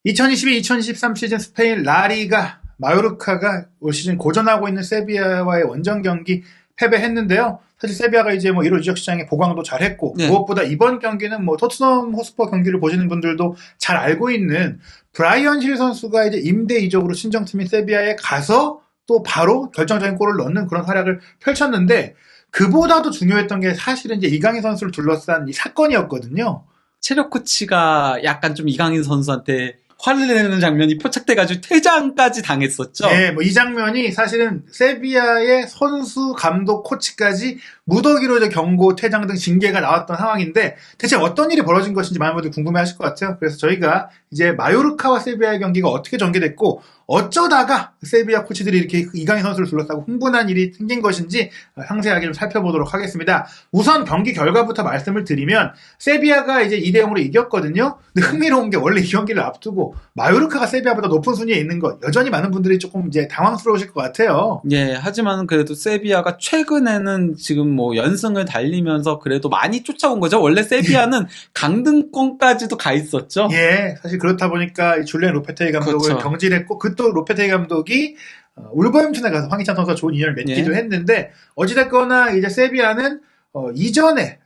2022-2023 시즌 스페인 라리가 마요르카가 올 시즌 고전하고 있는 세비야와의 원정 경기 패배했는데요. 사실 세비야가 이제 1월 이적 시장에 보강도 잘했고 무엇보다 이번 경기는 토트넘 호스퍼 경기를 보시는 분들도 잘 알고 있는 브라이언 힐 선수가 이제 임대 이적으로 친정팀인 세비야에 가서 또 바로 결정적인 골을 넣는 그런 활약을 펼쳤는데 그보다도 중요했던 게 사실은 이제 이강인 선수를 둘러싼 이 사건이었거든요. 체력 코치가 약간 좀 이강인 선수한테 화를 내는 장면이 포착돼가지고 퇴장까지 당했었죠. 네, 이 장면이 사실은 세비야의 선수, 감독, 코치까지 무더기로 이제 경고, 퇴장 등 징계가 나왔던 상황인데 대체 어떤 일이 벌어진 것인지 많은 분들이 궁금해하실 것 같아요. 그래서 저희가 이제 마요르카와 세비야의 경기가 어떻게 전개됐고 어쩌다가 세비야 코치들이 이렇게 이강인 선수를 둘러싸고 흥분한 일이 생긴 것인지 상세하게 좀 살펴보도록 하겠습니다. 우선 경기 결과부터 말씀을 드리면 세비야가 이제 2대0으로 이겼거든요. 근데 흥미로운 게 원래 이 경기를 앞두고 마요르카가 세비야보다 높은 순위에 있는 것 여전히 많은 분들이 조금 이제 당황스러우실 것 같아요. 예, 하지만 그래도 세비야가 최근에는 지금 연승을 달리면서 그래도 많이 쫓아온 거죠. 원래 세비야는 강등권까지도 가 있었죠. 예, 사실 그렇다 보니까 줄리안 로페테이 감독을 그렇죠. 경질했고 그 또 로페테이 감독이 울버햄튼에 가서 황희찬 선수가 좋은 인연을 맺기도 했는데 어찌됐거나 이제 세비야는 이전에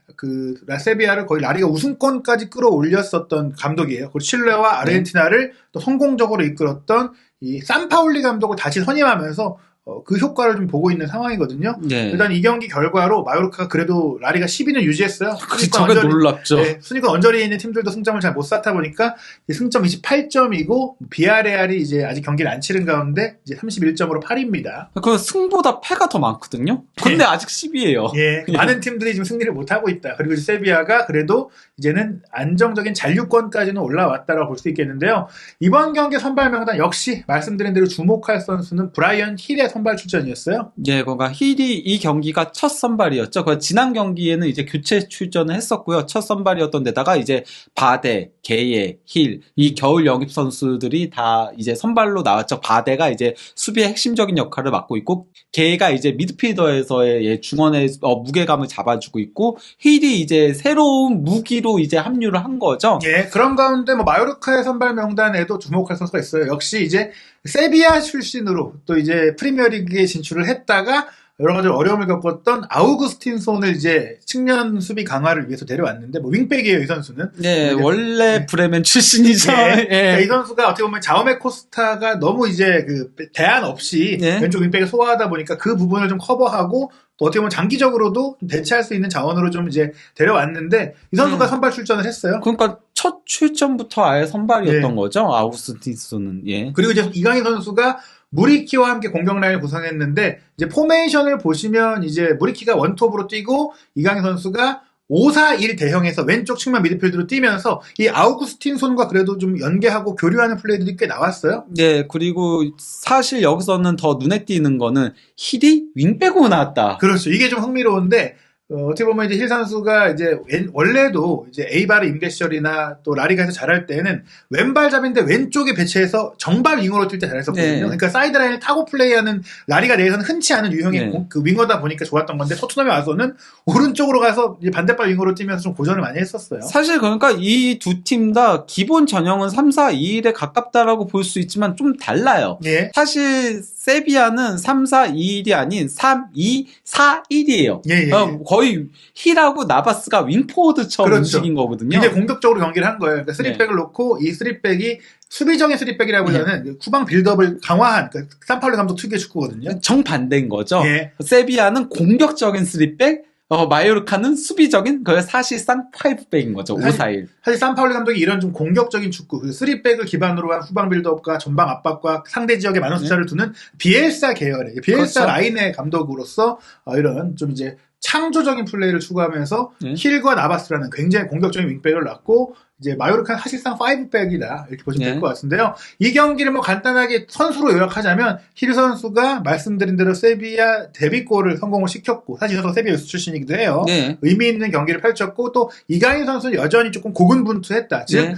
세비야를 거의 라리가 우승권까지 끌어올렸었던 감독이에요. 그리고 칠레와 아르헨티나를 또 성공적으로 이끌었던 이 산파울리 감독을 다시 선임하면서 그 효과를 좀 보고 있는 상황이거든요. 일단 이 경기 결과로 마요르카가 그래도 라리가 10위는 유지했어요. 저게 놀랍죠. 네, 순위권 언저리에 있는 팀들도 승점을 잘 못 쌓다 보니까 승점 28점이고 비아레알이 이제 아직 경기를 안 치른 가운데 이제 31점으로 8위입니다. 그 승보다 패가 더 많거든요. 근데 아직 10위예요. 예, 많은 팀들이 지금 승리를 못 하고 있다. 그리고 세비야가 그래도 이제는 안정적인 잔류권까지는 올라왔다라고 볼 수 있겠는데요. 이번 경기 선발 명단 역시 말씀드린 대로 주목할 선수는 브라이언 힐의 선발 출전이었어요. 예, 그러니까 힐이 이 경기가 첫 선발이었죠. 지난 경기에는 이제 교체 출전을 했었고요. 첫 선발이었던 데다가 이제 바데, 게예, 힐, 이 겨울 영입 선수들이 다 이제 선발로 나왔죠. 바데가 이제 수비의 핵심적인 역할을 맡고 있고, 게예가 이제 미드필더에서의 중원의 무게감을 잡아주고 있고, 힐이 이제 새로운 무기로 이제 합류를 한 거죠. 예, 그런 가운데 마요르카의 선발 명단에도 주목할 선수가 있어요. 역시 이제 세비야 출신으로 또 이제 프리미어리그에 진출을 했다가 여러 가지 어려움을 겪었던 아우구스틴손을 이제 측면 수비 강화를 위해서 데려왔는데 윙백이에요, 이 선수는. 네, 원래 브레멘 출신이죠. 예. 그러니까 이 선수가 어떻게 보면 자오메 코스타가 너무 이제 대안 없이 왼쪽 윙백을 소화하다 보니까 그 부분을 좀 커버하고 또 어떻게 보면 장기적으로도 대체할 수 있는 자원으로 좀 이제 데려왔는데 이 선수가 선발 출전을 했어요. 그러니까 첫 출전부터 아예 선발이었던 거죠, 아우구스틴손은. 예. 그리고 이제 이강인 선수가 무리키와 함께 공격 라인을 구성했는데 이제 포메이션을 보시면 이제 무리키가 원톱으로 뛰고 이강인 선수가 5-4-1 대형에서 왼쪽 측면 미드필드로 뛰면서 이 아우구스틴손과 그래도 좀 연계하고 교류하는 플레이들이 꽤 나왔어요. 네, 그리고 사실 여기서는 더 눈에 띄는 거는 힐이 윙백으로 나왔다. 그렇죠. 이게 좀 흥미로운데 어떻게 보면 이제 힐 선수가 이제 원래도 이제 에이바르 임대 시절이나 또 라리가에서 잘할 때는 왼발잡인데 왼쪽에 배치해서 정발 윙어로 뛸 때 잘했었거든요. 네. 그러니까 사이드라인을 타고 플레이하는 라리가 내에서는 흔치 않은 유형의 그 윙어다 보니까 좋았던 건데 토트넘에 와서는 오른쪽으로 가서 이제 반대발 윙어로 뛰면서 좀 고전을 많이 했었어요. 사실 그러니까 이 두 팀 다 기본 전형은 3-4-2-1에 가깝다라고 볼 수 있지만 좀 달라요. 예. 사실 세비야는 3-4-2-1이 아닌 3-2-4-1이에요. 예. 거의 힐하고 나바스가 윙포워드처럼 그렇죠. 움직인 거거든요. 굉장히 공격적으로 경기를 한 거예요. 그러니까 3백을 놓고 이 3백이 수비적인 3백이라기보다는 후방 빌드업을 강화한 산파울리 감독 특유의 축구거든요. 정반대인 거죠. 예. 세비야는 공격적인 3백, 마요르카는 수비적인 사실상 5백인 거죠. 5-4-1. 사실 산파울리 감독이 이런 좀 공격적인 축구, 3백을 기반으로 한 후방 빌드업과 전방 압박과 상대 지역에 많은 숫자를 두는 비엘사 계열의 비엘사 그렇죠. 라인의 감독으로서 이런 좀 이제 창조적인 플레이를 추구하면서 힐과 나바스라는 굉장히 공격적인 윙백을 낳고 이제 마요르카는 사실상 5백이다 이렇게 보시면 될 것 같은데요. 이 경기를 간단하게 선수로 요약하자면 힐 선수가 말씀드린 대로 세비야 데뷔골을 성공을 시켰고 사실 선수가 세비야 유스 출신이기도 해요. 의미 있는 경기를 펼쳤고 또 이강인 선수는 여전히 조금 고군분투했다. 즉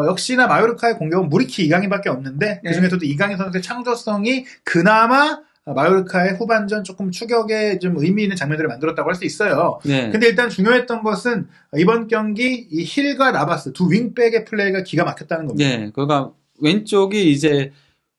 역시나 마요르카의 공격은 무리키 이강인밖에 없는데 그중에서도 이강인 선수의 창조성이 그나마 마요르카의 후반전 조금 추격에 좀 의미 있는 장면들을 만들었다고 할 수 있어요. 네. 근데 일단 중요했던 것은 이번 경기 이 힐과 나바스 두 윙백의 플레이가 기가 막혔다는 겁니다. 네. 그러니까 왼쪽이 이제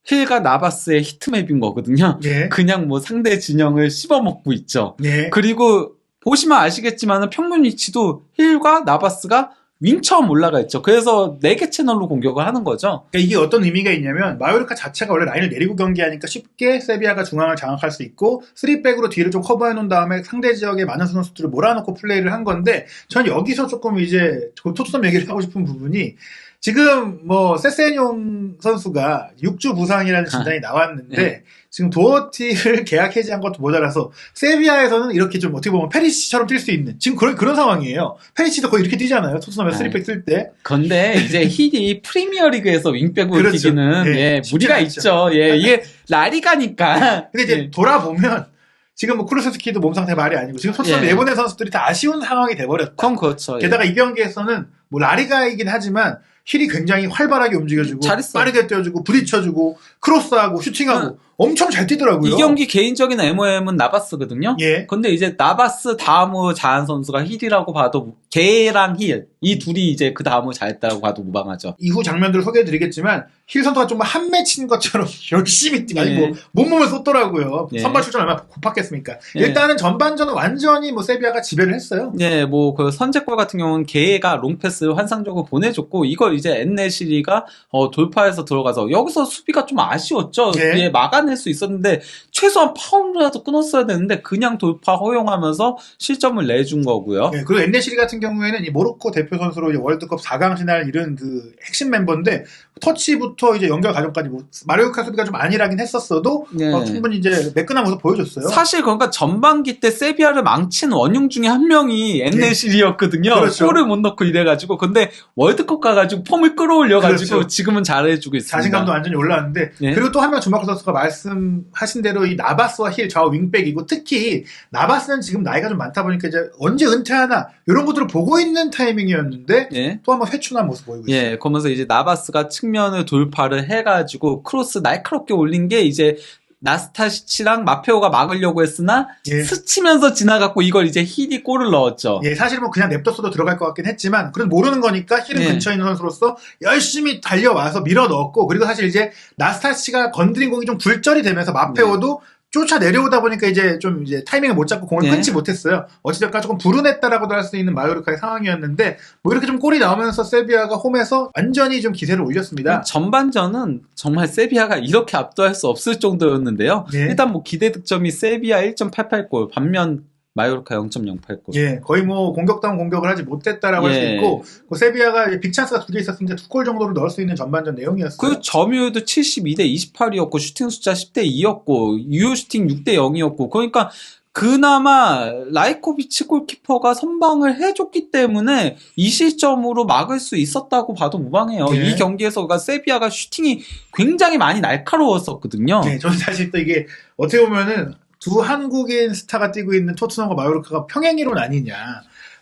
힐과 나바스의 히트맵인 거거든요. 예. 그냥 뭐 상대 진영을 씹어먹고 있죠. 예. 그리고 보시면 아시겠지만 평균 위치도 힐과 나바스가 윙처럼 올라가 있죠. 그래서 4개 채널로 공격을 하는 거죠. 그러니까 이게 어떤 의미가 있냐면 마요르카 자체가 원래 라인을 내리고 경기하니까 쉽게 세비야가 중앙을 장악할 수 있고 3백으로 뒤를 좀 커버해 놓은 다음에 상대 지역에 많은 선수들을 몰아넣고 플레이를 한 건데 전 여기서 조금 이제 토트넘 얘기를 하고 싶은 부분이 지금 뭐 세세뇽 선수가 6주 부상이라는 진단이 나왔는데 네. 지금 도어티를 계약 해지한 것도 모자라서 세비야에서는 이렇게 좀 어떻게 보면 페리시처럼 뛸 수 있는 지금 그런 상황이에요. 페리시도 거의 이렇게 뛰잖아요. 토트넘에서 3백 쓸 때. 근데 이제 힐이 프리미어리그에서 윙백으로 그렇죠. 뛰기는 예, 예, 쉽지 무리가 않죠. 있죠. 예, 이게 라리가니까. 근데 이제 예. 돌아보면 지금 뭐 쿠르스키도 몸 상태 말이 아니고 지금 토트넘 예. 내보낸 선수들이 다 아쉬운 상황이 돼버렸다. 그럼 그렇죠. 예. 게다가 이 경기에서는 뭐 라리가이긴 하지만 힐이 굉장히 활발하게 움직여주고 잘했어요. 빠르게 뛰어주고 부딪혀주고 크로스하고 슈팅하고 엄청 잘 뛰더라고요. 이 경기 개인적인 MOM은 나바스거든요. 예. 근데 이제 나바스 다음으로 잘한 선수가 힐이라고 봐도 게랑 힐 이 둘이 이제 그 다음으로 잘했다고 봐도 무방하죠. 이후 장면들을 소개해드리겠지만 힐 선수가 정말 한 매치인 것처럼 열심히 뛰고 아니 예. 뭐 몸몸을 쏟더라고요. 예. 선발 출전 얼마나 고팠겠습니까? 예. 일단은 전반전은 완전히 뭐 세비야가 지배를 했어요. 예, 뭐 그 선제골 같은 경우는 게가 롱패스 환상적으로 보내줬고 이걸 이제 엔네시리가 돌파해서 들어가서 여기서 수비가 좀 아쉬웠죠. 예. 예, 막아낼 수 있었는데 최소한 파울이라도 끊었어야 되는데 그냥 돌파 허용하면서 실점을 내준 거고요. 네, 그리고 엔네시리 같은 경우에는 이 모로코 대표 선수로 이제 월드컵 4강 신화를 이룬 그 핵심 멤버인데 터치부터 이제 연결 과정까지 뭐 마리오카 수비가 좀 안일하긴 했었어도 예. 충분히 이제 매끈한 모습 보여줬어요. 사실 그러니까 전반기 때 세비야를 망친 원흉 중에 한 명이 엔네시리였거든요. 그렇죠. 골을 못 넣고 이래가지고 근데 월드컵 가가지고 폼을 끌어올려가지고 그렇죠. 지금은 잘해주고 있습니다. 자신감도 완전히 올라왔는데 예. 그리고 또 한 명 주마크 선수가 말씀하신 대로 이 나바스와 힐 좌우 윙백이고 특히 나바스는 지금 나이가 좀 많다 보니까 이제 언제 은퇴하나 이런 것들을 보고 있는 타이밍이었는데 예. 또 한 번 회춘한 모습 보이고 있어요. 예, 그러면서 이제 나바스가 측면을 돌파를 해가지고 크로스 날카롭게 올린 게 이제 나스타시치랑 마페오가 막으려고 했으나 예. 스치면서 지나갔고 이걸 이제 힐이 골을 넣었죠. 예, 사실 뭐 그냥 냅뒀어도 들어갈 것 같긴 했지만 그래도 모르는 거니까 힐은 예. 근처에 있는 선수로서 열심히 달려와서 밀어 넣었고 그리고 사실 이제 나스타시가 건드린 공이 좀 굴절이 되면서 마페오도 쫓아 내려오다 보니까 이제 좀 이제 타이밍을 못 잡고 공을 네. 끊지 못했어요. 어찌됐건 조금 불운했다라고도 할 수 있는 마요르카의 상황이었는데 뭐 이렇게 좀 골이 나오면서 세비야가 홈에서 완전히 좀 기세를 올렸습니다. 전반전은 정말 세비야가 이렇게 압도할 수 없을 정도였는데요. 예. 일단 뭐 기대 득점이 세비야 1.88골, 반면 마요르카 0.08골. 예, 거의 뭐 공격다운 공격을 하지 못했다라고 할 수 예. 있고 그 세비야가 빅찬스가 2개 있었는데 2골 정도로 넣을 수 있는 전반전 내용이었어요. 그 점유율도 72대 28이었고 슈팅 숫자 10대 2였고 유효 슈팅 6대 0이었고 그러니까 그나마 라이코비치 골키퍼가 선방을 해줬기 때문에 이 시점으로 막을 수 있었다고 봐도 무방해요. 예. 이 경기에서 그러니까 세비야가 슈팅이 굉장히 많이 날카로웠었거든요. 네, 저는 사실 또 이게 어떻게 보면은 두 한국인 스타가 뛰고 있는 토트넘과 마요르카가 평행이론 아니냐.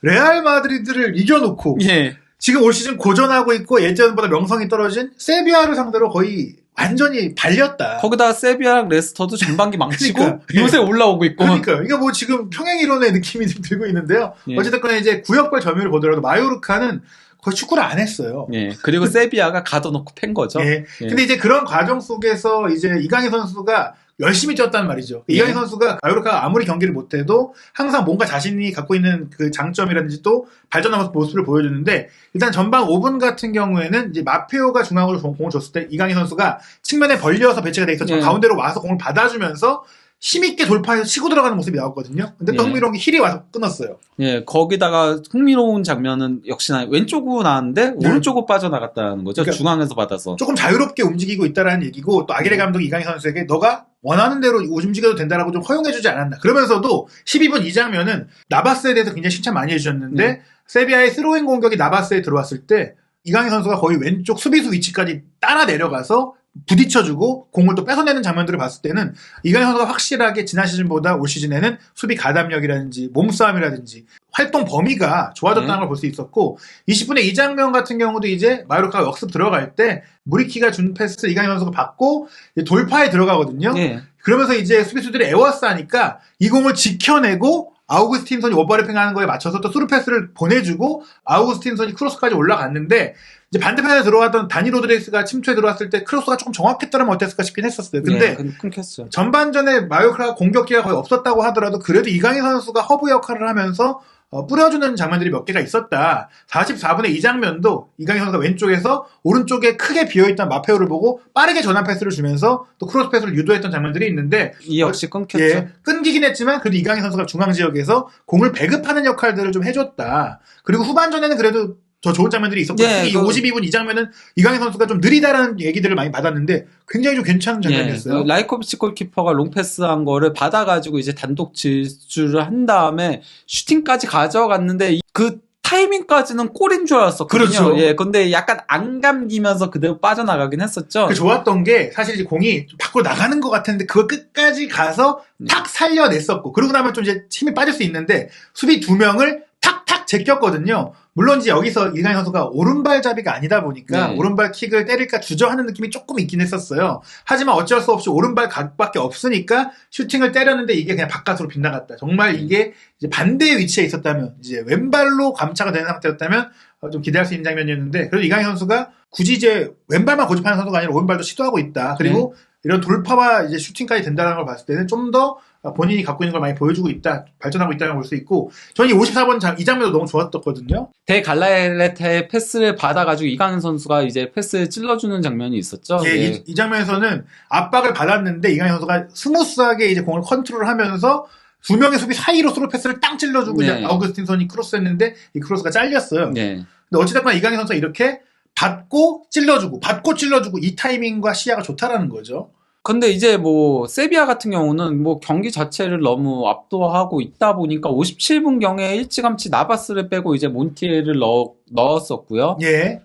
레알 마드리드를 이겨놓고 예. 지금 올 시즌 고전하고 있고 예전보다 명성이 떨어진 세비야를 상대로 거의 완전히 발렸다. 거기다 세비야랑 레스터도 전반기 망치고 그러니까. 요새 올라오고 있고. 그러니까요. 이게 뭐 지금 평행이론의 느낌이 좀 들고 있는데요. 예. 어쨌든 이제 구역별 점유율을 보더라도 마요르카는 거의 축구를 안 했어요. 예. 그리고 세비야가 가둬놓고 팬 거죠. 예. 예. 근데 이제 그런 과정 속에서 이제 이강인 선수가 열심히 뛰었단 말이죠. 예. 이강인 선수가 마요르카가 아무리 경기를 못해도 항상 뭔가 자신이 갖고 있는 그 장점이라든지 또 발전하는 모습을 보여주는데 일단 전반 5분 같은 경우에는 이제 마페오가 중앙으로 공을 줬을 때 이강인 선수가 측면에 벌려서 배치가 돼 있었지만 예. 가운데로 와서 공을 받아주면서 힘있게 돌파해서 치고 들어가는 모습이 나왔거든요. 근데 또 예. 흥미로운 게 힐이 와서 끊었어요. 예, 거기다가 흥미로운 장면은 역시나 왼쪽으로 나왔는데 오른쪽으로 빠져나갔다는 거죠. 그러니까 중앙에서 받아서. 조금 자유롭게 움직이고 있다라는 얘기고 또 아기레 감독이 이강인 선수에게 너가 원하는 대로 움직여도 된다라고 좀 허용해주지 않았나. 그러면서도 12분 이 장면은 나바스에 대해서 굉장히 칭찬 많이 해주셨는데 세비야의 스로잉 공격이 나바스에 들어왔을 때 이강인 선수가 거의 왼쪽 수비수 위치까지 따라 내려가서 부딪혀주고 공을 또 뺏어내는 장면들을 봤을 때는 이강인 선수가 확실하게 지난 시즌보다 올 시즌에는 수비 가담력이라든지 몸싸움이라든지 활동 범위가 좋아졌다는 네. 걸 볼 수 있었고 20분의 이 장면 같은 경우도 이제 마요르카가 역습 들어갈 때 무리키가 준 패스를 이강인 선수가 받고 돌파에 들어가거든요. 예. 그러면서 이제 수비수들이 에워싸니까 이 공을 지켜내고 아우구스틴손이 오버래핑하는 거에 맞춰서 또 스루 패스를 보내주고 아우구스틴손이 크로스까지 올라갔는데 이제 반대편에 들어왔던 다니 로드리게스가 침투에 들어왔을 때 크로스가 조금 정확했더라면 어땠을까 싶긴 했었어요. 근데 끊겼어요. 전반전에 마요르카가 공격기가 거의 없었다고 하더라도 그래도 이강인 선수가 허브 역할을 하면서 뿌려주는 장면들이 몇 개가 있었다. 44분의 이 장면도 이강인 선수가 왼쪽에서 오른쪽에 크게 비어있던 마페오를 보고 빠르게 전환 패스를 주면서 또 크로스 패스를 유도했던 장면들이 있는데 이 역시 끊겼죠. 예, 끊기긴 했지만 그래도 이강인 선수가 중앙 지역에서 공을 배급하는 역할들을 좀 해줬다. 그리고 후반전에는 그래도 더 좋은 장면들이 있었고 예, 이 52분 이 장면은 이강인 선수가 좀 느리다라는 얘기들을 많이 받았는데 굉장히 좀 괜찮은 장면이었어요. 라이코비치 골키퍼가 롱패스한 거를 받아가지고 이제 단독 질주를 한 다음에 슈팅까지 가져갔는데 그 타이밍까지는 골인 줄 알았었거든요. 그렇죠. 예, 근데 약간 안 감기면서 그대로 빠져나가긴 했었죠. 그 좋았던 게 사실 이제 공이 좀 밖으로 나가는 것 같았는데 그걸 끝까지 가서 탁 살려냈었고 그러고 나면 좀 이제 힘이 빠질 수 있는데 수비 두 명을 탁탁 제꼈거든요. 물론 이제 여기서 이강인 선수가 오른발잡이가 아니다 보니까 네. 오른발 킥을 때릴까 주저하는 느낌이 조금 있긴 했었어요. 하지만 어쩔 수 없이 오른발 각밖에 없으니까 슈팅을 때렸는데 이게 그냥 바깥으로 빗나갔다. 정말 이게 이제 반대의 위치에 있었다면 이제 왼발로 감차가 되는 상태였다면 좀 기대할 수 있는 장면이었는데 그래도 이강인 선수가 굳이 이제 왼발만 고집하는 선수가 아니라 오른발도 시도하고 있다. 그리고 이런 돌파와 이제 슈팅까지 된다는 걸 봤을 때는 좀 더 본인이 갖고 있는 걸 많이 보여주고 있다, 발전하고 있다는 걸 볼 수 있고, 저는 이 54번 이 장면도 너무 좋았었거든요. 대 갈라레테의 패스를 받아가지고 이강인 선수가 이제 패스를 찔러주는 장면이 있었죠. 예, 예. 이 장면에서는 압박을 받았는데 이강인 선수가 스무스하게 이제 공을 컨트롤하면서 두 명의 수비 사이로 스루 패스를 땅 찔러주고 네. 이제 아우구스틴손이 크로스했는데 이 크로스가 잘렸어요. 네. 근데 어찌됐거나 이강인 선수가 이렇게 받고 찔러주고 이 타이밍과 시야가 좋다라는 거죠. 근데 이제 뭐 세비야 같은 경우는 뭐 경기 자체를 너무 압도하고 있다 보니까 57분경에 일찌감치 나바스를 빼고 이제 몬티에를 넣었었고요. 예.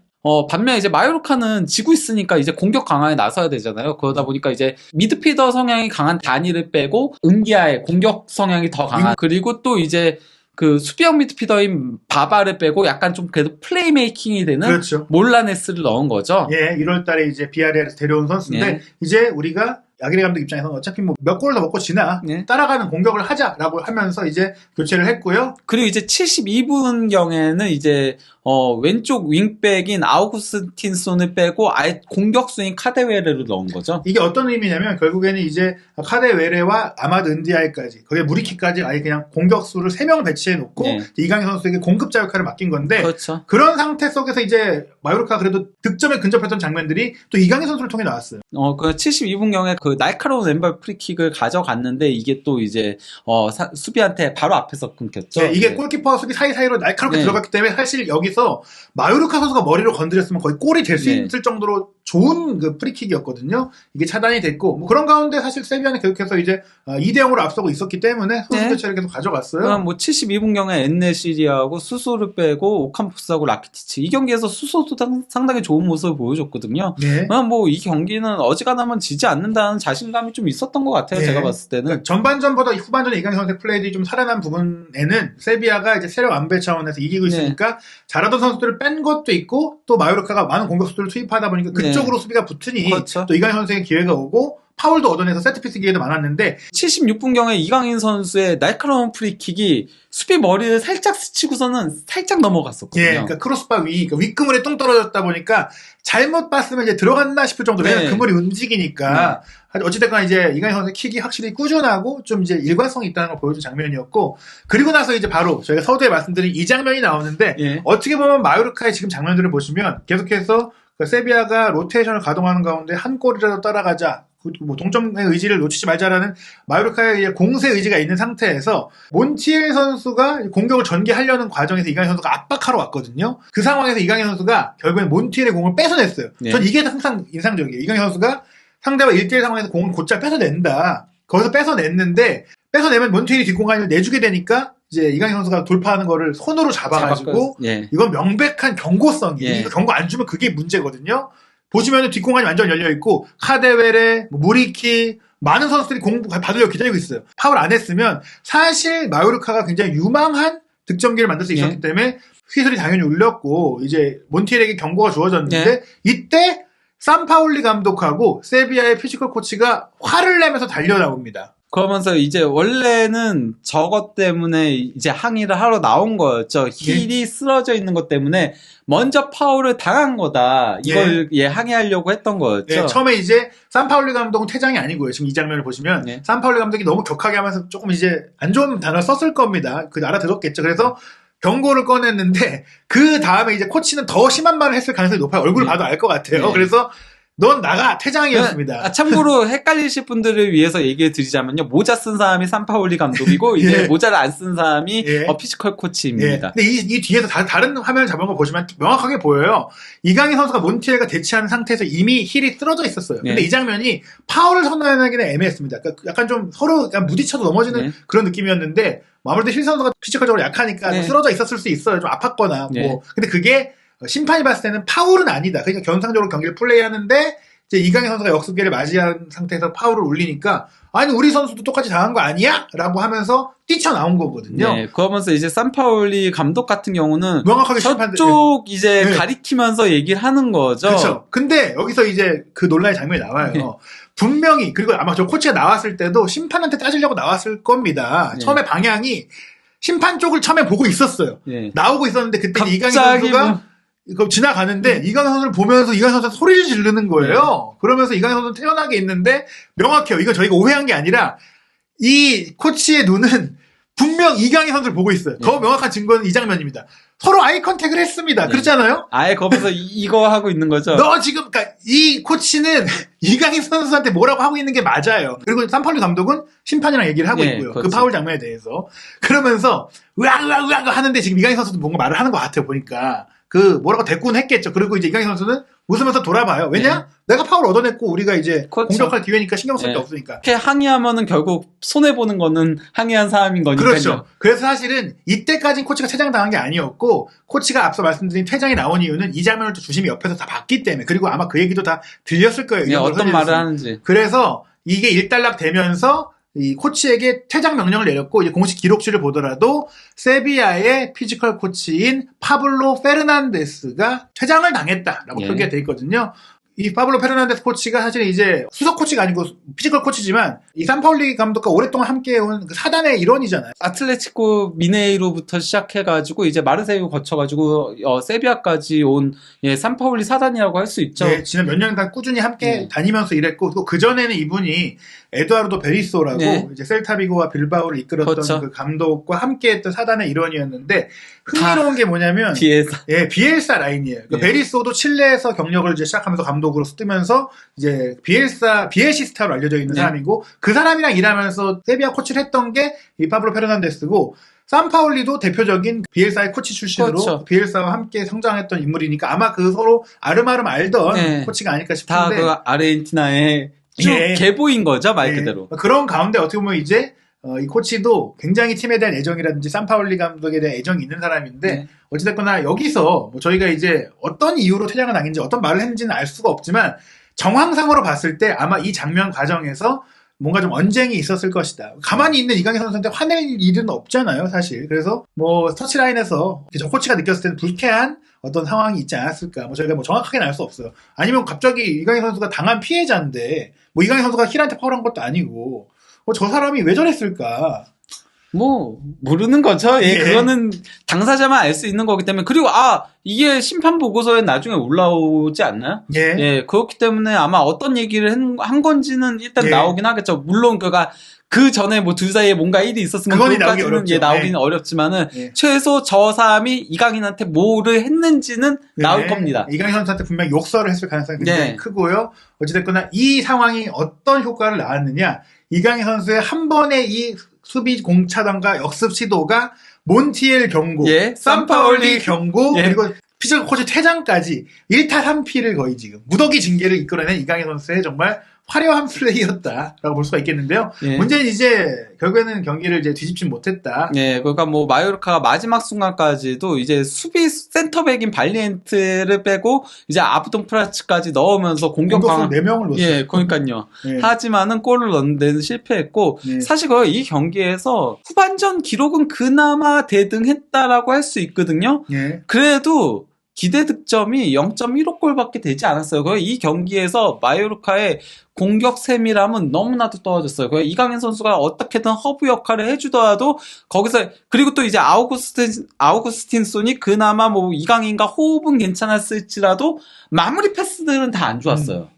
반면 이제 마요르카는 지고 있으니까 이제 공격 강화에 나서야 되잖아요. 그러다 보니까 이제 미드필더 성향이 강한 다니를 빼고 은기아의 공격 성향이 더 강한 그리고 또 이제 그 수비형 미드필더인 바바를 빼고 약간 좀 그래도 플레이메이킹이 되는 그렇죠. 몰라네스를 넣은 거죠. 예, 1월 달에 이제 비아레알에서 데려온 선수인데 예. 이제 우리가 야기레 감독 입장에서는 어차피 뭐 몇 골을 더 먹고 지나 예. 따라가는 공격을 하자라고 하면서 이제 교체를 했고요. 그리고 이제 72분경에는 이제 왼쪽 윙백인 아우구스틴손을 빼고 아예 공격수인 카데웨레를 넣은 거죠. 이게 어떤 의미냐면 결국에는 이제 카데웨레와 아마드 은디아이까지 거기에 무리키까지 아예 그냥 공격수를 3명 배치해 놓고 네. 이강인 선수에게 공급자 역할을 맡긴 건데 그렇죠. 그런 상태 속에서 이제 마요르카 그래도 득점에 근접했던 장면들이 또 이강인 선수를 통해 나왔어요. 그 72분경에 그 날카로운 왼발 프리킥을 가져갔는데 이게 또 이제 수비한테 바로 앞에서 끊겼죠. 네, 이게 네. 골키퍼와 수비 사이사이로 날카롭게 네. 들어갔기 때문에 사실 여기서 마요르카 선수가 머리로 건드렸으면 거의 골이 될 수 네. 있을 정도로 좋은 그 프리킥이었거든요. 이게 차단이 됐고 뭐 그런 가운데 사실 세비야는 계속해서 이제 2대0으로 앞서고 있었기 때문에 선수 네. 교체를 계속 가져갔어요. 그럼 뭐 72분경에 엔네시리하고 수소를 빼고 오캄포스하고 라키티치 이 경기에서 수소도 상당히 좋은 모습을 보여줬거든요. 네. 뭐 이 경기는 어지간하면 지지 않는다는 자신감이 좀 있었던 것 같아요. 네. 제가 봤을 때는. 그러니까 전반전보다 후반전에 이강인 선수의 플레이들이 좀 살아난 부분에는 세비야가 이제 세력 안배 차원에서 이기고 있으니까 잘하던 선수들을 뺀 것도 있고 또 마요르카가 많은 공격수들을 투입하다 보니까 그쪽으로 수비가 붙으니 그렇죠. 또 이강인 선수에게 기회가 오고 파울도 얻어내서 세트피스 기회도 많았는데 76분경에 이강인 선수의 날카로운 프리킥이 수비 머리를 살짝 스치고서는 살짝 넘어갔었거든요. 예, 그러니까 크로스바 그러니까 윗그물에 똥 떨어졌다 보니까 잘못 봤으면 이제 들어갔나 싶을 정도. 왜냐면 네. 그물이 움직이니까. 어찌됐거나 이제 이강인 선수의 킥이 확실히 꾸준하고 좀 이제 일관성이 있다는 걸 보여준 장면이었고, 그리고 나서 이제 바로 저희가 서두에 말씀드린 이 장면이 나오는데, 예. 어떻게 보면 마요르카의 지금 장면들을 보시면 계속해서 그 세비야가 로테이션을 가동하는 가운데 한 골이라도 따라가자. 뭐 동점의 의지를 놓치지 말자라는 마요르카의 공세 의지가 있는 상태에서 몬티엘 선수가 공격을 전개하려는 과정에서 이강인 선수가 압박하러 왔거든요. 그 상황에서 이강인 선수가 결국엔 몬티엘의 공을 뺏어냈어요. 네. 전 이게 항상 인상적이에요. 이강인 선수가 상대와 1대1 상황에서 공을 곧잘 뺏어낸다. 거기서 뺏어냈는데 뺏어내면 몬티엘이 뒷공간을 내주게 되니까 이제 이강인 선수가 돌파하는 거를 손으로 잡아가지고 예. 이건 명백한 경고성이에요. 예. 이거 경고 안 주면 그게 문제거든요. 보시면 뒷공간이 완전 열려있고, 카데베레, 무리키, 많은 선수들이 공부 받으려고 기다리고 있어요. 파울 안 했으면 사실 마요르카가 굉장히 유망한 득점기를 만들 수 있었기 때문에 휘슬이 당연히 울렸고 이제 몬티엘에게 경고가 주어졌는데 이때 산파울리 감독하고 세비야의 피지컬 코치가 화를 내면서 달려나옵니다. 그러면서 이제 원래는 저것 때문에 이제 항의를 하러 나온 거였죠. 힐이 쓰러져 있는 것 때문에 먼저 파울을 당한 거다. 이걸 항의하려고 했던 거였죠. 처음에 이제 산파울리 감독은 퇴장이 아니고요. 지금 이 장면을 보시면 산파울리 감독이 너무 격하게 하면서 조금 이제 안 좋은 단어를 썼을 겁니다. 그 알아들었겠죠. 그래서 경고를 꺼냈는데 그 다음에 이제 코치는 더 심한 말을 했을 가능성이 높아요. 얼굴을 봐도 알 것 같아요. 그래서 넌 나가 퇴장이었습니다. 참고로 헷갈리실 분들을 위해서 얘기해 드리자면요. 모자 쓴 사람이 산파올리 감독이고 이제 모자를 안 쓴 사람이 피지컬 코치입니다. 근데 이 뒤에서 다른 화면을 잡은 거 보시면 명확하게 보여요. 이강인 선수가 몬티엘과 대치하는 상태에서 이미 힐이 쓰러져 있었어요. 근데 이 장면이 파울을 선언하기는 애매했습니다. 그러니까 약간 좀 서로 약간 부딪혀도 넘어지는 그런 느낌이었는데 아무래도 힐 선수가 피지컬적으로 약하니까 쓰러져 있었을 수 있어요. 좀 아팠거나 뭐. 근데 그게 심판이 봤을 때는 파울은 아니다. 그러니까 견상적으로 경기를 플레이하는데 이제 이강인 선수가 역습기를 맞이한 상태에서 파울을 울리니까 아니 우리 선수도 똑같이 당한 거 아니야? 라고 하면서 뛰쳐나온 거거든요. 그러면서 이제 산파올리 감독 같은 경우는 명확하게 저쪽 이제 가리키면서 얘기를 하는 거죠. 그렇죠. 근데 여기서 이제 그 논란의 장면이 나와요. 분명히 그리고 아마 저 코치가 나왔을 때도 심판한테 따지려고 나왔을 겁니다. 처음에 방향이 심판 쪽을 처음에 보고 있었어요. 나오고 있었는데 그때 이강인 선수가 이거 지나가는데 이강인 선수를 보면서 이강인 선수가 소리를 지르는 거예요. 그러면서 이강인 선수는 태연하게 있는데 명확해요. 이거 저희가 오해한 게 아니라 이 코치의 눈은 분명 이강인 선수를 보고 있어요. 더 명확한 증거는 이 장면입니다. 서로 아이 컨택을 했습니다. 그렇잖아요? 아예 거기서 이거 하고 있는 거죠. 너 지금 그러니까 이 코치는 이강인 선수한테 뭐라고 하고 있는 게 맞아요. 그리고 산파울리 감독은 심판이랑 얘기를 하고 있고요. 그 파울 장면에 대해서. 그러면서 으악 하는데 지금 이강인 선수도 뭔가 말을 하는 것 같아요. 보니까. 뭐라고 대꾸는 했겠죠. 그리고 이제 이강인 선수는 웃으면서 돌아봐요. 왜냐? 내가 파울 얻어냈고 우리가 이제 공격할 기회니까 신경 쓸 게 없으니까. 이렇게 항의하면은 결국 손해보는 거는 항의한 사람인 거니까요. 그렇죠. 그래서 사실은 이때까지는 코치가 퇴장당한 게 아니었고 코치가 앞서 말씀드린 퇴장이 나온 이유는 이 장면을 또 주심이 옆에서 다 봤기 때문에 그리고 아마 그 얘기도 다 들렸을 거예요. 어떤 말을 하는지. 그래서 이게 일단락 되면서 이 코치에게 퇴장 명령을 내렸고 이제 공식 기록실을 보더라도 세비야의 피지컬 코치인 파블로 페르난데스가 퇴장을 당했다라고 표기가 돼 있거든요. 이 파블로 페르난데스 코치가 사실 이제 수석 코치가 아니고 피지컬 코치지만 이 산파울리 감독과 오랫동안 함께해온 그 사단의 일원이잖아요. 아틀레티코 미네이로부터 시작해가지고 이제 마르세유 거쳐가지고 세비야까지 온 산파울리 사단이라고 할 수 있죠. 지난 몇 년간 꾸준히 함께 다니면서 일했고 또 그 전에는 이분이 에두아르도 베리소라고 이제 셀타비고와 빌바오를 이끌었던 그 감독과 함께했던 사단의 일원이었는데 흥미로운 게 뭐냐면 비엘사 라인이에요. 그러니까 베리소도 칠레에서 경력을 이제 시작하면서 감독으로 쓰면서 이제 비엘시스타로 알려져 있는 사람이고 그 사람이랑 일하면서 세비야 코치를 했던 게 이 파블로 페르난데스고 산파울리도 대표적인 비엘사의 코치 출신으로 비엘사와 함께 성장했던 인물이니까 아마 그 서로 아름아름 알던 코치가 아닐까 싶은데 다 그 아르헨티나의 계보인 거죠, 말 그대로. 그런 가운데 어떻게 보면 이제 이 코치도 굉장히 팀에 대한 애정이라든지 산파울리 감독에 대한 애정이 있는 사람인데 어찌됐거나 여기서 뭐 저희가 이제 어떤 이유로 퇴장을 당했는지 어떤 말을 했는지는 알 수가 없지만 정황상으로 봤을 때 아마 이 장면 과정에서 뭔가 좀 언쟁이 있었을 것이다. 가만히 있는 이강인 선수한테 화낼 일은 없잖아요, 사실. 그래서 뭐 터치라인에서 저 코치가 느꼈을 때는 불쾌한 어떤 상황이 있지 않았을까. 뭐 저희가 뭐 정확하게는 알 수 없어요. 아니면 갑자기 이강인 선수가 당한 피해자인데 뭐 이강인 선수가 힐한테 파울한 것도 아니고 저 사람이 왜 저랬을까. 뭐 모르는 거죠. 그거는 당사자만 알 수 있는 거기 때문에 그리고 이게 심판 보고서에 나중에 올라오지 않나요? 그렇기 때문에 아마 어떤 얘기를 한 건지는 일단 나오긴 하겠죠. 물론 그 전에 뭐 둘 사이에 뭔가 일이 있었으면 그것까지는 나오기는 어렵지만은 최소 저 사람이 이강인한테 뭐를 했는지는 나올 겁니다. 이강인 선수한테 분명 욕설을 했을 가능성이 굉장히 크고요. 어찌됐거나 이 상황이 어떤 효과를 낳았느냐. 이강인 선수의 한 번의 이 수비 공차단과 역습 시도가 몬티엘 경고, 산파올리 경고, 그리고 피지컬 코치 퇴장까지 1타 3피를 거의 지금 무더기 징계를 이끌어낸 이강인 선수의 정말 화려한 플레이였다라고 볼 수가 있겠는데요. 예. 문제는 이제 결국에는 경기를 이제 뒤집지 못했다. 예, 그러니까 뭐 마요르카가 마지막 순간까지도 이제 수비 센터백인 발리엔트를 빼고 이제 아브동 프라츠까지 넣으면서 공격 공격수 강화 4명을 넣었어요. 예, 그러니까요. 예. 하지만은 골을 넣는 데는 실패했고 예. 사실 이 경기에서 후반전 기록은 그나마 대등했다라고 할 수 있거든요. 예. 그래도 기대 득점이 0.15골밖에 되지 않았어요. 이 경기에서 마요르카의 공격 세밀함은 너무나도 떨어졌어요. 이강인 선수가 어떻게든 허브 역할을 해주더라도 거기서 그리고 또 이제 아우구스틴손이 그나마 뭐 이강인과 호흡은 괜찮았을지라도 마무리 패스들은 다 안 좋았어요.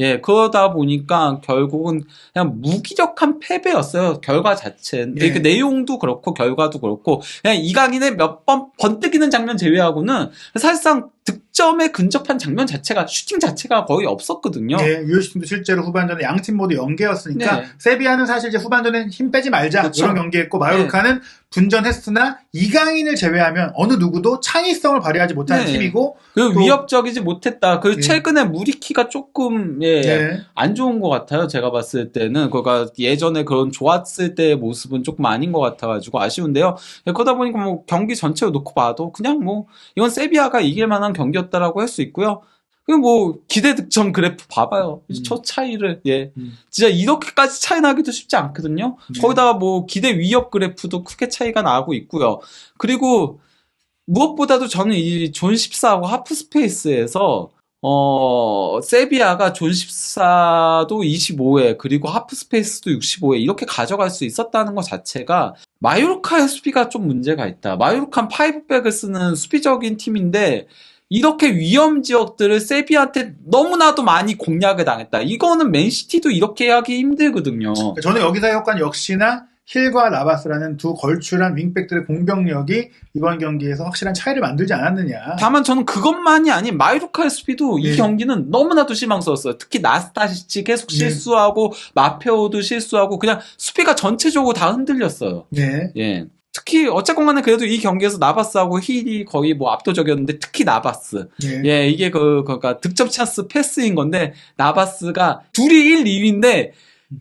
예, 그러다 보니까 결국은 그냥 무기력한 패배였어요. 결과 자체는. 예. 그 내용도 그렇고 결과도 그렇고 그냥 이강인의 몇 번 번뜩이는 장면 제외하고는 사실상 득점에 근접한 장면 자체가 슈팅 자체가 거의 없었거든요. 예, 유효시팀도 실제로 후반전에 양팀 모두 연계였으니까 네. 세비야는 사실 이제 후반전에 힘 빼지 말자 그렇죠. 이런 경기였고 마요르카는 분전했으나 이강인을 제외하면 어느 누구도 창의성을 발휘하지 못하는 네. 팀이고 그 또- 위협적이지 못했다. 그 예. 최근에 무리키가 조금 예. 안 좋은 것 같아요. 제가 봤을 때는 그가 예전에 그런 좋았을 때의 모습은 조금 아닌 것 같아가지고 아쉬운데요. 그러다 보니까 뭐 경기 전체를 놓고 봐도 그냥 뭐 이건 세비야가 이길 만한 경기였다라고 할 수 있고요. 그리고 뭐 기대 득점 그래프 봐봐요. 저 차이를 진짜 이렇게까지 차이 나기도 쉽지 않거든요. 거기다가 뭐 기대 위협 그래프도 크게 차이가 나고 있고요. 그리고 무엇보다도 저는 이 존 14하고 하프스페이스에서 세비야가 존 14도 25회 그리고 하프스페이스도 65회 이렇게 가져갈 수 있었다는 것 자체가 마요르카의 수비가 좀 문제가 있다. 마요르카는 5백을 쓰는 수비적인 팀인데 이렇게 위험 지역들을 세비야한테 너무나도 많이 공략을 당했다. 이거는 맨시티도 이렇게 하기 힘들거든요. 저는 여기서 효과는 역시나 힐과 나바스라는 두 걸출한 윙백들의 공격력이 이번 경기에서 확실한 차이를 만들지 않았느냐. 다만 저는 그것만이 아닌 마요르카의 수비도 이 네. 경기는 너무나도 실망스러웠어요. 특히 나스타시치 계속 실수하고 마페오도 실수하고 그냥 수비가 전체적으로 다 흔들렸어요. 네. 예. 특히 어쨌건 간에 그래도 이 경기에서 나바스하고 힐이 거의 뭐 압도적이었는데 특히 나바스. 네. 예, 이게 그러니까 득점 찬스 패스인 건데 나바스가 둘이 1, 2위인데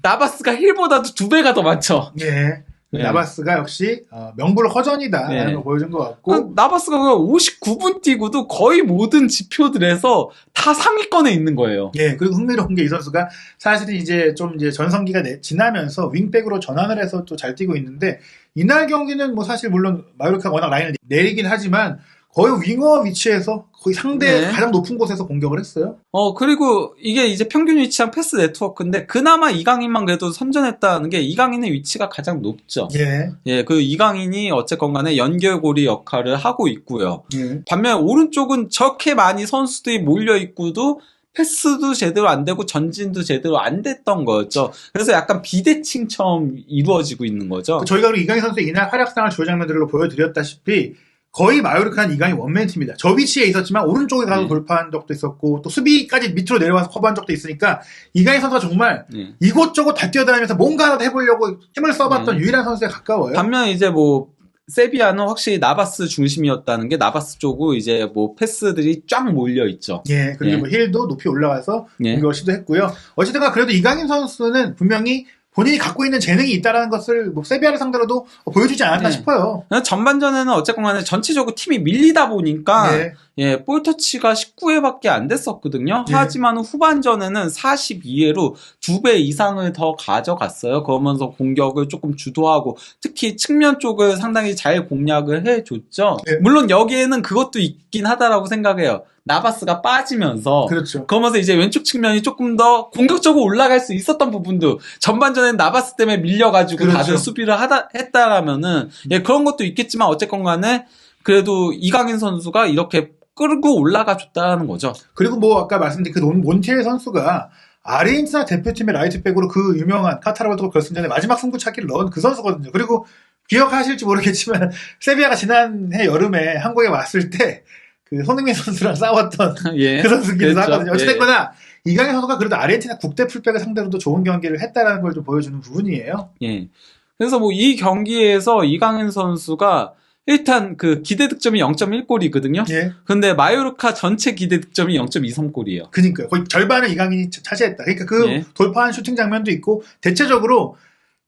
나바스가 힐보다도 2배가 더 많죠. 네. 네. 나바스가 역시 명불허전이다라는 네. 걸 보여준 것 같고 나바스가 59분 뛰고도 거의 모든 지표들에서 다 상위권에 있는 거예요. 예, 그리고 흥미로운 게 이 선수가 사실은 이제 좀 이제 전성기가 지나면서 윙백으로 전환을 해서 또 잘 뛰고 있는데 이날 경기는 뭐 사실 물론 마요르카가 워낙 라인을 내리긴 하지만 거의 윙어 위치에서 거의 상대 네. 가장 높은 곳에서 공격을 했어요. 그리고 이게 이제 평균 위치한 패스 네트워크인데 그나마 이강인만 그래도 선전했다는 게 이강인의 위치가 가장 높죠. 예. 예, 그 이강인이 어쨌건 간에 연결고리 역할을 하고 있고요. 예. 반면 오른쪽은 저렇게 많이 선수들이 몰려있고도 패스도 제대로 안 되고 전진도 제대로 안 됐던 거였죠. 그래서 약간 비대칭처럼 이루어지고 있는 거죠. 저희가 그리고 이강인 선수의 이날 활약상을 주요 장면들로 보여드렸다시피 거의 마요르카는 이강인 원맨팀이다. 저 위치에 있었지만 오른쪽에 가서 네. 돌파한 적도 있었고 또 수비까지 밑으로 내려와서 커버한 적도 있으니까 이강인 선수가 정말 네. 이곳저곳 다 뛰어다니면서 뭔가 하나 해보려고 힘을 써봤던 유일한 선수에 가까워요. 반면 이제 뭐 세비야는 확실히 나바스 중심이었다는 게 나바스 쪽으로 이제 뭐 패스들이 쫙 몰려 있죠. 예, 그리고 예. 뭐 힐도 높이 올라가서 예. 공격을 시도했고요. 어쨌든 그래도 이강인 선수는 분명히 본인이 갖고 있는 재능이 있다는 것을 뭐 세비야를 상대로도 보여주지 않았나 네. 싶어요. 전반전에는 어쨌건 간에 전체적으로 팀이 밀리다 보니까 예. 예, 볼터치가 19회밖에 안 됐었거든요. 예. 하지만 후반전에는 42회로 2배 이상을 더 가져갔어요. 그러면서 공격을 조금 주도하고 특히 측면 쪽을 상당히 잘 공략을 해줬죠. 예. 물론 여기에는 그것도 있긴 하다라고 생각해요. 나바스가 빠지면서 그렇죠. 그러면서 이제 왼쪽 측면이 조금 더 공격적으로 올라갈 수 있었던 부분도 전반전엔 나바스 때문에 밀려가지고 그렇죠. 다들 수비를 했다라면은 예, 그런 것도 있겠지만 어쨌건 간에 그래도 이강인 선수가 이렇게 끌고 올라가 줬다는 거죠. 그리고 뭐 아까 말씀드린 그 몬티엘 선수가 아르헨티나 대표팀의 라이트백으로 그 유명한 카타르 월드컵 결승전에 마지막 승부차기를 넣은 그 선수거든요. 그리고 기억하실지 모르겠지만 세비야가 지난해 여름에 한국에 왔을 때 그 손흥민 선수랑 싸웠던 예. 그 선수기도 그렇죠. 하거든요. 어쨌거나 이강인 선수가 그래도 아르헨티나 국대 풀백을 상대로도 좋은 경기를 했다는 걸 좀 보여주는 부분이에요. 예. 그래서 뭐 이 경기에서 이강인 선수가 일단 그 기대 득점이 0.1골이거든요. 예. 근데 마요르카 전체 기대 득점이 0.23골이에요. 그니까요. 거의 절반을 이강인이 차지했다. 그러니까 그 예. 돌파한 슈팅 장면도 있고, 대체적으로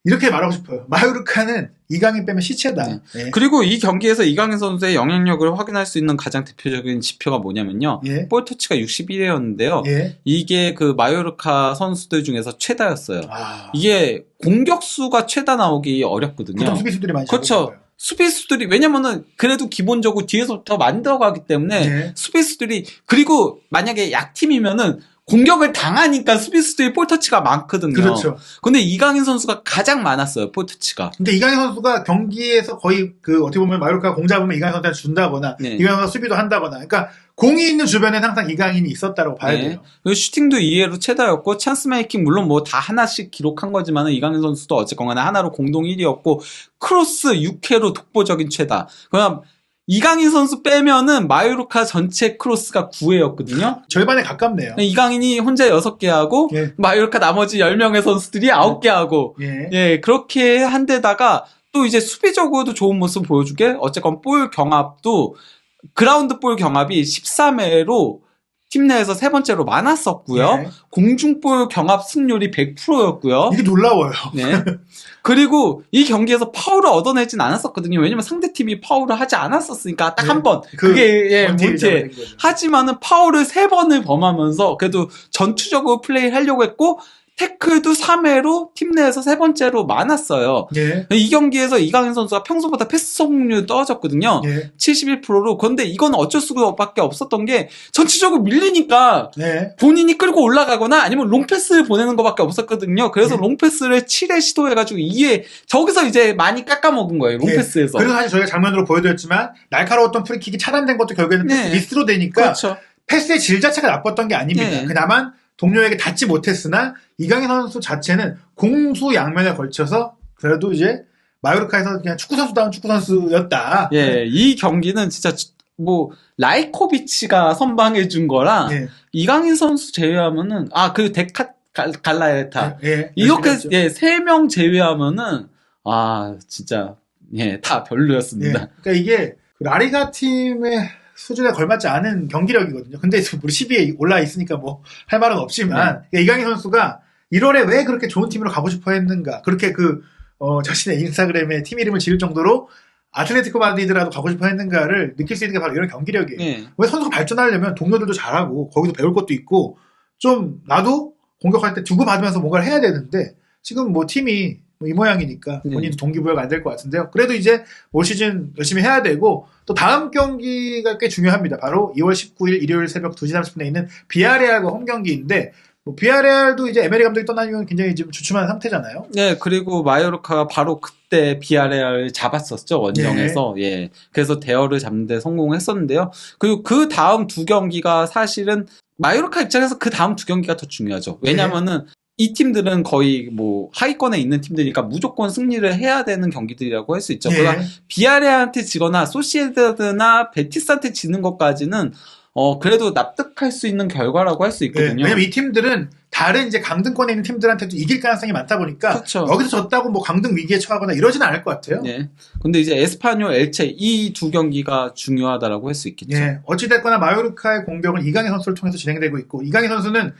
이렇게 말하고 싶어요. 마요르카는 이강인 빼면 시체다. 네. 예. 그리고 이 경기에서 이강인 선수의 영향력을 확인할 수 있는 가장 대표적인 지표가 뭐냐면요. 예. 볼 터치가 61회였는데요. 예. 이게 그 마요르카 선수들 중에서 최다였어요. 아. 이게 공격수가 최다 나오기 어렵거든요. 보통 수비수들이 많이 그렇죠. 잡은 거예요. 수비수들이 왜냐면은 그래도 기본적으로 뒤에서부터 만들어가기 때문에 예. 수비수들이 그리고 만약에 약팀이면은 공격을 당하니까 수비수들이 볼터치가 많거든요. 그렇죠. 근데 이강인 선수가 가장 많았어요. 볼터치가. 근데 이강인 선수가 경기에서 거의 그 어떻게 보면 마요르카가 공 잡으면 이강인 선수한테 준다거나 네. 이강인 선수가 수비도 한다거나 그러니까 공이 있는 주변에는 항상 이강인이 있었다고 봐야 네. 돼요. 그리고 슈팅도 2회로 최다였고 찬스 메이킹 물론 뭐 다 하나씩 기록한 거지만 이강인 선수도 어쨌거나 하나로 공동 1위였고 크로스 6회로 독보적인 최다. 그럼 이강인 선수 빼면은 마요르카 전체 크로스가 9회였거든요. 절반에 가깝네요. 이강인이 혼자 6개 하고 예. 마요르카 나머지 10명의 선수들이 9개 하고 예. 예, 그렇게 한 데다가 또 이제 수비적으로도 좋은 모습 보여주게 어쨌건 볼 경합도 그라운드 볼 경합이 13회로 팀 내에서 세 번째로 많았었고요. 예. 공중볼 경합 승률이 100%였고요. 이게 놀라워요. 네. 그리고 이 경기에서 파울을 얻어내진 않았었거든요. 왜냐면 상대팀이 파울을 하지 않았었으니까 딱 네. 한 번. 그 그게 예, 원팀이 문제. 잡아낸 거죠. 하지만은 파울을 3번을 범하면서 그래도 전투적으로 플레이 하려고 했고 태클도 3회로 팀 내에서 세 번째로 많았어요. 예. 이 경기에서 이강인 선수가 평소보다 패스 성공률이 떨어졌거든요. 예. 71%로. 그런데 이건 어쩔 수밖에 없었던 게 전체적으로 밀리니까 네. 본인이 끌고 올라가거나 아니면 롱패스를 보내는 것밖에 없었거든요. 그래서 네. 롱패스를 7회 시도해가지고 2회 저기서 이제 많이 깎아먹은 거예요. 롱패스에서. 그래서 사실 저희가 장면으로 보여드렸지만 날카로웠던 프리킥이 차단된 것도 결국에는 패스 네. 미스로 되니까 그렇죠. 패스의 질 자체가 나빴던 게 아닙니다. 네. 그나마 동료에게 닿지 못했으나 이강인 선수 자체는 공수 양면에 걸쳐서 그래도 이제 마요르카에서 그냥 축구 선수다운 축구 선수였다. 예, 이 경기는 진짜 뭐 라이코비치가 선방해 준 거랑 예. 이강인 선수 제외하면은 그 데카 갈라에타 예. 이렇게 열심히 예, 3명 제외하면은 진짜 예, 다 했죠. 별로였습니다. 예. 그러니까 이게 그 라리가 팀의 수준에 걸맞지 않은 경기력이거든요. 근데 우리 10위에 올라 있으니까 뭐 할 말은 없지만 그러니까 이강인 선수가 1월에 왜 그렇게 좋은 팀으로 가고 싶어 했는가 그렇게 자신의 인스타그램에 팀 이름을 지을 정도로 아틀레티코 마드리드라도 가고 싶어 했는가를 느낄 수 있는 게 바로 이런 경기력이에요. 예. 왜 선수가 발전하려면 동료들도 잘하고 거기서 배울 것도 있고 좀 나도 공격할 때 주고받으면서 뭔가를 해야 되는데 지금 뭐 팀이 이 모양이니까 본인도 동기부여가 안 될 것 같은데요. 그래도 이제 올 시즌 열심히 해야 되고 또 다음 경기가 꽤 중요합니다. 바로 2월 19일 일요일 새벽 2시 30분에 있는 비아레알과 홈 경기인데 비아레알도 이제 에메리 감독이 떠나면 굉장히 지금 주춤한 상태잖아요. 네, 그리고 마요르카가 바로 그때 비아레알을 잡았었죠, 원정에서. 예. 그래서 대여를 잡는데 성공했었는데요. 그리고 그 다음 두 경기가 사실은 마요르카 입장에서 그 다음 두 경기가 더 중요하죠. 왜냐면은 이 팀들은 거의 뭐 하위권에 있는 팀들이니까 무조건 승리를 해야 되는 경기들이라고 할 수 있죠. 그러나 비아레알한테 지거나 소시에다드나 베티스한테 지는 것까지는 그래도 납득할 수 있는 결과라고 할 수 있거든요. 왜냐면 이 팀들은 다른 이제 강등권에 있는 팀들한테도 이길 가능성이 많다 보니까 그렇죠. 여기서 졌다고 뭐 강등 위기에 처하거나 이러지는 않을 것 같아요. 네. 근데 이제 에스파뇰, 엘체 이 두 경기가 중요하다라고 할 수 있겠죠. 예. 어찌됐거나 마요르카의 공격은 이강인 선수를 통해서 진행되고 있고 이강인 선수는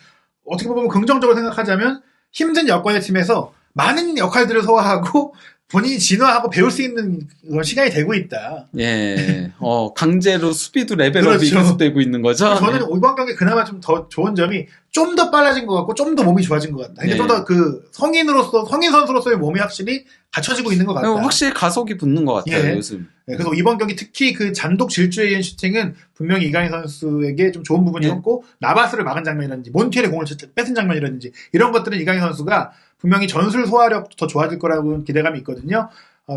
어떻게 보면 긍정적으로 생각하자면 힘든 여건의 팀에서 많은 역할들을 소화하고 본인이 진화하고 배울 수 있는 그런 시간이 되고 있다. 예. 강제로 수비도 레벨업이 그렇죠. 계속되고 있는 거죠. 저는 이번 경기 그나마 좀 더 좋은 점이 좀 더 빨라진 것 같고 좀 더 몸이 좋아진 것 같다. 근데 네. 좀 더 성인 선수로서의 몸이 확실히 갖춰지고 있는 것 같다. 확실히 가속이 붙는 것 같아요, 예. 요즘. 네, 그래서 이번 경기 특히 그 잔독 질주에 의한 슈팅은 분명히 이강인 선수에게 좀 좋은 부분이었고 나바스를 막은 장면이라든지 몬티엘의 공을 뺏은 장면이라든지 이런 것들은 이강인 선수가 분명히 전술 소화력도 더 좋아질 거라고 기대감이 있거든요.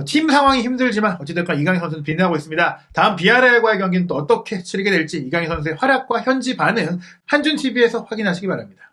팀 상황이 힘들지만 어찌됐건 이강인 선수는 빛나고 있습니다. 다음 비아레알과의 경기는 또 어떻게 치르게 될지 이강인 선수의 활약과 현지 반응 한준TV에서 확인하시기 바랍니다.